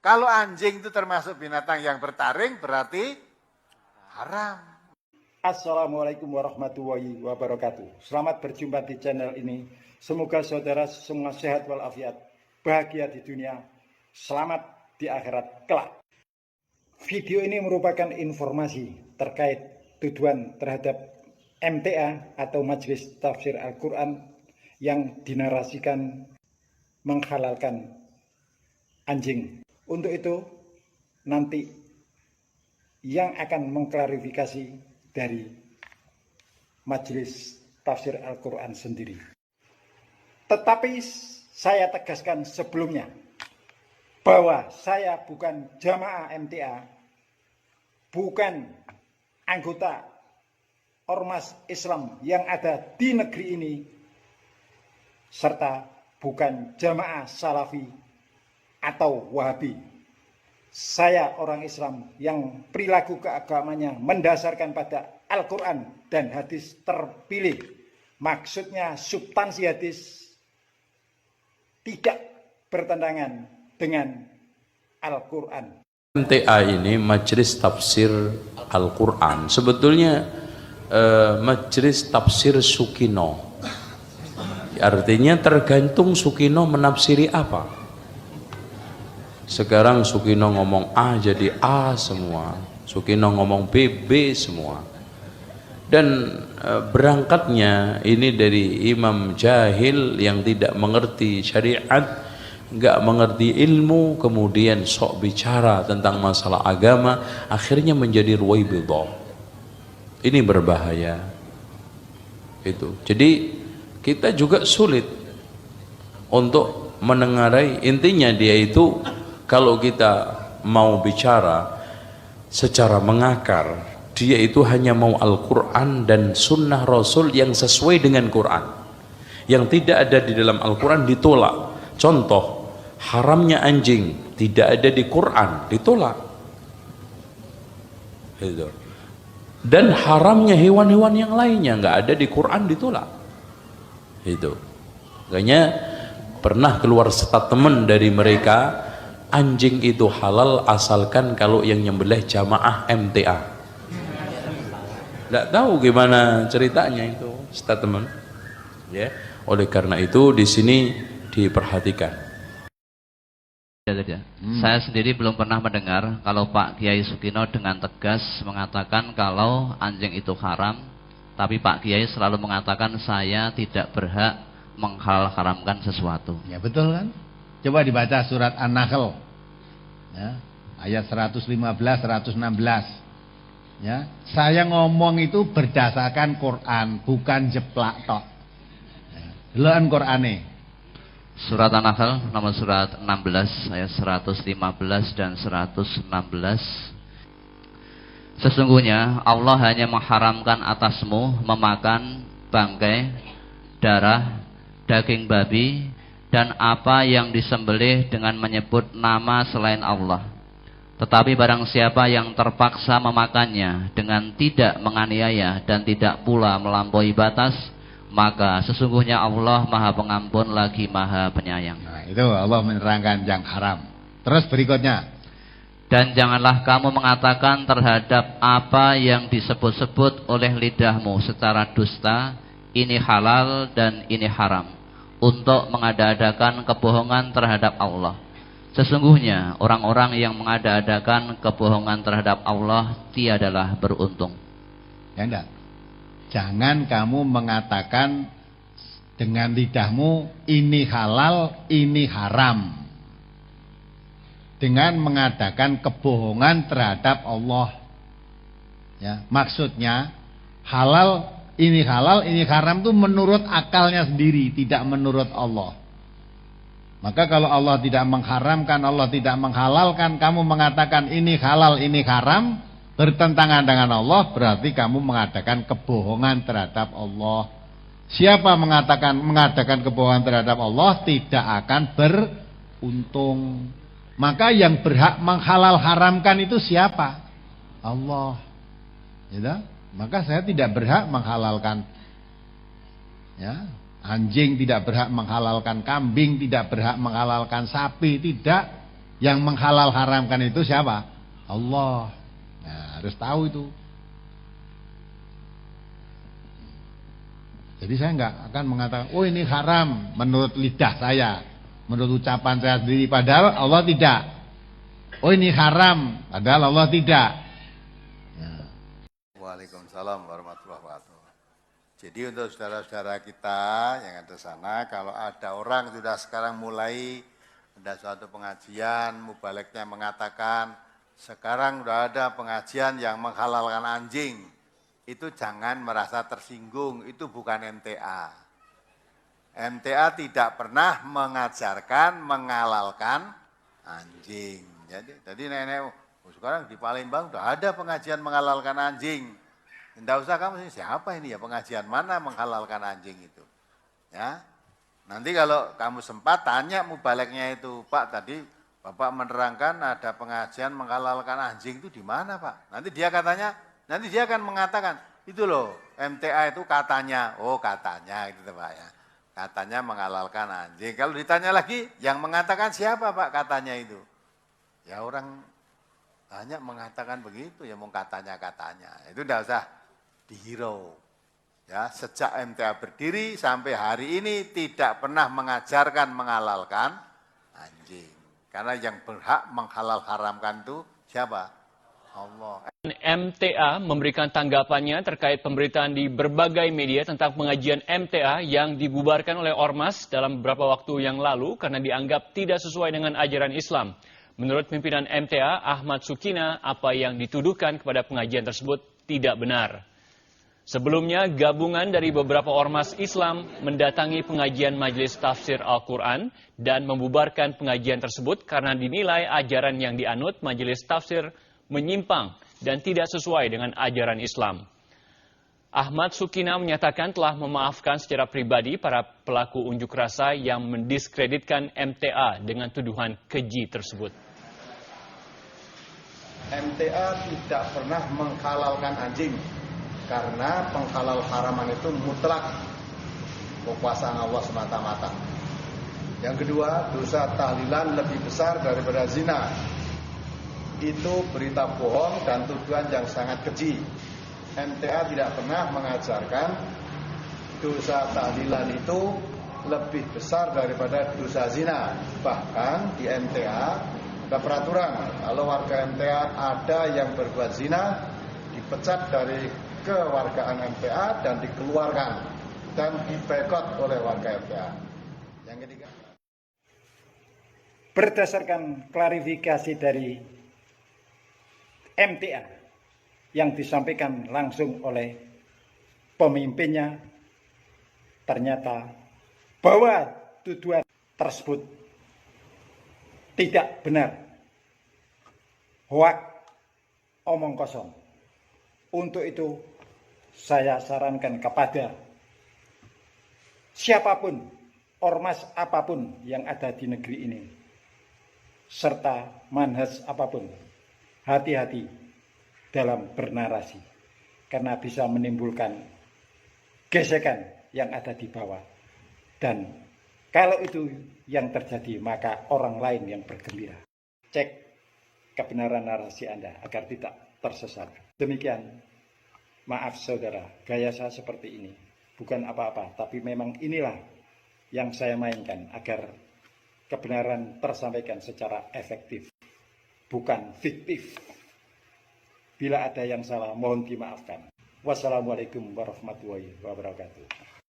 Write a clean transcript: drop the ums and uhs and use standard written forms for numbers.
Kalau anjing itu termasuk binatang yang bertaring berarti haram. Assalamualaikum warahmatullahi wabarakatuh. Selamat berjumpa di channel ini. Semoga saudara semua sehat walafiat, bahagia di dunia, selamat di akhirat kelak. Video ini merupakan informasi terkait tuduhan terhadap MTA atau Majelis Tafsir Al-Quran yang dinarasikan menghalalkan anjing. Untuk itu nanti yang akan mengklarifikasi dari Majelis Tafsir Al-Quran sendiri. Tetapi saya tegaskan sebelumnya bahwa saya bukan jamaah MTA, bukan anggota ormas Islam yang ada di negeri ini, serta bukan jamaah Salafi atau Wahabi. Saya orang Islam yang perilaku keagamanya mendasarkan pada Al-Quran dan hadis terpilih. Maksudnya substansi hadis tidak bertentangan dengan Al-Quran. MTA ini Majelis Tafsir Al-Quran, sebetulnya Majelis Tafsir Sukino. Artinya tergantung Sukino menafsiri apa. Sekarang Sukino ngomong A jadi A semua, Sukino ngomong B, B semua. Dan berangkatnya ini dari imam jahil yang tidak mengerti syariat, nggak mengerti ilmu, kemudian sok bicara tentang masalah agama, akhirnya menjadi ruwaibidah. Ini berbahaya. Itu. Jadi kita juga sulit untuk menengarai. Intinya dia itu, kalau kita mau bicara secara mengakar, dia itu hanya mau Al-Quran dan sunnah Rasul yang sesuai dengan Quran. Yang tidak ada di dalam Al-Quran ditolak. Contoh, haramnya anjing tidak ada di Quran, ditolak. Itu. Dan haramnya hewan-hewan yang lainnya nggak ada di Quran, ditolak. Itu. Makanya pernah keluar statement dari mereka, anjing itu halal asalkan kalau yang nyembelih jamaah MTA. Tidak tahu gimana ceritanya itu statement. Ya, oleh karena itu di sini diperhatikan. Saya sendiri belum pernah mendengar kalau Pak Kiai Sukino dengan tegas mengatakan kalau anjing itu haram, tapi Pak Kiai selalu mengatakan saya tidak berhak mengharamkan sesuatu. Ya betul kan? Coba dibaca surat An-Nahl ya, ayat 115 116. Ya, saya ngomong itu berdasarkan Quran, bukan jeplak tok. Ya, deloken Qurane. Surat An-Nahl nomor surat 16 ayat 115 dan 116. Sesungguhnya Allah hanya mengharamkan atasmu memakan bangkai, darah, daging babi, dan apa yang disembelih dengan menyebut nama selain Allah. Tetapi barang siapa yang terpaksa memakannya dengan tidak menganiaya dan tidak pula melampaui batas, maka sesungguhnya Allah Maha Pengampun lagi Maha Penyayang. Nah, itu Allah menerangkan yang haram. Terus berikutnya, dan janganlah kamu mengatakan terhadap apa yang disebut-sebut oleh lidahmu secara dusta, ini halal dan ini haram, untuk mengada-adakan kebohongan terhadap Allah. Sesungguhnya orang-orang yang mengada-adakan kebohongan terhadap Allah tiadalah beruntung. ya enggak? Jangan kamu mengatakan dengan lidahmu ini halal, ini haram, dengan mengadakan kebohongan terhadap Allah. Ya, maksudnya halal, ini haram itu menurut akalnya sendiri, tidak menurut Allah. Maka kalau Allah tidak mengharamkan, Allah tidak menghalalkan, kamu mengatakan ini halal, ini haram, bertentangan dengan Allah, berarti kamu mengadakan kebohongan terhadap Allah. Siapa mengadakan kebohongan terhadap Allah tidak akan beruntung. Maka yang berhak menghalal haramkan itu siapa? Allah. Ya, maka saya tidak berhak menghalalkan. Ya, anjing tidak berhak menghalalkan kambing, tidak berhak menghalalkan sapi, tidak. Yang menghalal haramkan itu siapa? Allah. Nah, harus tahu itu. Jadi saya nggak akan mengatakan, oh ini haram menurut lidah saya, menurut ucapan saya sendiri, padahal Allah tidak. Oh ini haram, padahal Allah tidak. Ya. Waalaikumsalam warahmatullahi wabarakatuh. Jadi untuk saudara-saudara kita yang ada sana, kalau ada orang sudah sekarang mulai ada suatu pengajian, mubaliknya mengatakan sekarang sudah ada pengajian yang menghalalkan anjing, itu jangan merasa tersinggung, itu bukan MTA. MTA tidak pernah mengajarkan menghalalkan anjing. Jadi nenek, sekarang di Palembang sudah ada pengajian menghalalkan anjing. Tidak usah kamu, siapa ini ya pengajian mana menghalalkan anjing itu. Ya, nanti kalau kamu sempat tanya mubaliknya itu, Pak tadi Bapak menerangkan ada pengajian menghalalkan anjing itu di mana Pak? Nanti dia akan mengatakan, itu loh MTA itu katanya, oh katanya gitu Pak ya. Katanya menghalalkan anjing. Kalau ditanya lagi, yang mengatakan siapa Pak katanya itu? Ya orang banyak mengatakan begitu, ya mau katanya. Itu tidak usah dihirau. Ya, sejak MTA berdiri sampai hari ini tidak pernah mengajarkan menghalalkan anjing. Karena yang berhak menghalal haramkan itu siapa? Allah. MTA memberikan tanggapannya terkait pemberitaan di berbagai media tentang pengajian MTA yang dibubarkan oleh Ormas dalam beberapa waktu yang lalu karena dianggap tidak sesuai dengan ajaran Islam. Menurut pimpinan MTA, Ahmad Sukina, apa yang dituduhkan kepada pengajian tersebut tidak benar. Sebelumnya, gabungan dari beberapa ormas Islam mendatangi pengajian Majelis Tafsir Al-Quran dan membubarkan pengajian tersebut karena dinilai ajaran yang dianut Majelis Tafsir menyimpang dan tidak sesuai dengan ajaran Islam. Ahmad Sukina menyatakan telah memaafkan secara pribadi para pelaku unjuk rasa yang mendiskreditkan MTA dengan tuduhan keji tersebut. MTA tidak pernah menghalalkan anjing karena penghalal haraman itu mutlak kekuasaan Allah semata-mata. Yang kedua, dosa tahlilan lebih besar daripada zina. Itu berita bohong dan tuduhan yang sangat keji. MTA tidak pernah mengajarkan dosa tahlilan itu lebih besar daripada dosa zina. Bahkan di MTA ada peraturan, kalau warga MTA ada yang berbuat zina, dipecat dari kewargaan MTA dan dikeluarkan dan diboikot oleh warga MTA. Yang ketiga, berdasarkan klarifikasi dari MTA yang disampaikan langsung oleh pemimpinnya, ternyata bahwa tuduhan tersebut tidak benar, hoak, omong kosong. Untuk itu saya sarankan kepada siapapun, ormas apapun yang ada di negeri ini, serta manhaj apapun, hati-hati dalam bernarasi, karena bisa menimbulkan gesekan yang ada di bawah. Dan kalau itu yang terjadi, maka orang lain yang bergembira. Cek kebenaran narasi Anda agar tidak tersesat. Demikian, maaf saudara, gaya saya seperti ini. Bukan apa-apa, tapi memang inilah yang saya mainkan agar kebenaran tersampaikan secara efektif, bukan fiktif. Bila ada yang salah, mohon dimaafkan. Wassalamualaikum warahmatullahi wabarakatuh.